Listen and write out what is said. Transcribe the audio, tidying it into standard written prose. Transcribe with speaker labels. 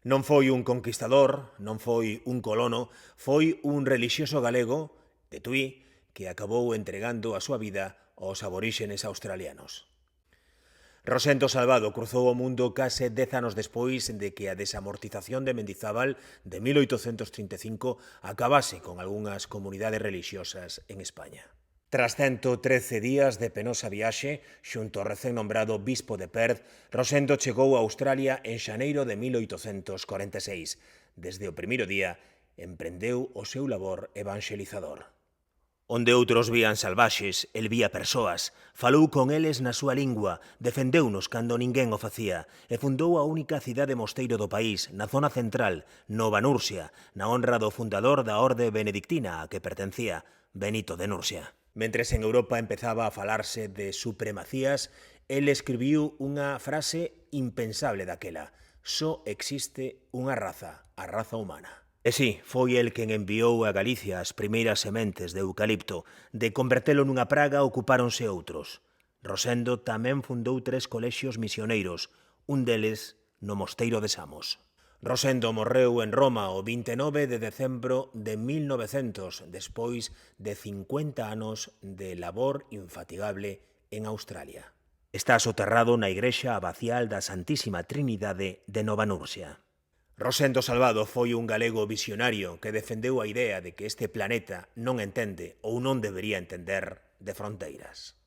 Speaker 1: Non foi un conquistador, non foi un colono, foi un relixioso galego de Tui que acabou entregando a súa vida aos aboríxenes australianos. Rosendo Salvado cruzou o mundo case 10 anos despois de que a desamortización de Mendizábal de 1835 acabase con algunhas comunidades religiosas en España. Tras 113 días de penosa viaxe, xunto ao recén nombrado bispo de Perth, Rosendo chegou a Australia en xaneiro de 1846. Desde o primeiro día, emprendeu o seu labor evangelizador. Onde outros vían salvaxes, el vía persoas, falou con eles na súa lingua, defendeunos cando ninguén o facía e fundou a única cidade mosteiro do país, na zona central, Nova Nursia, na honra do fundador da orde benedictina a que pertencía, Benito de Nursia. Mentres en Europa empezaba a falarse de supremacías, el escribiu unha frase impensable daquela: só existe unha raza, a raza humana. E sí, foi el quen enviou a Galicia as primeiras sementes de eucalipto. De convertelo nunha praga ocupáronse outros. Rosendo tamén fundou 3 colexios misioneiros, un deles no mosteiro de Samos. Rosendo morreu en Roma o 29 de decembro de 1900, despois de 50 anos de labor infatigable en Australia. Está soterrado na igrexa abacial da Santísima Trinidade de Nova Nursia. Rosendo Salvado foi un galego visionario que defendeu a idea de que este planeta non entende ou non debería entender de fronteiras.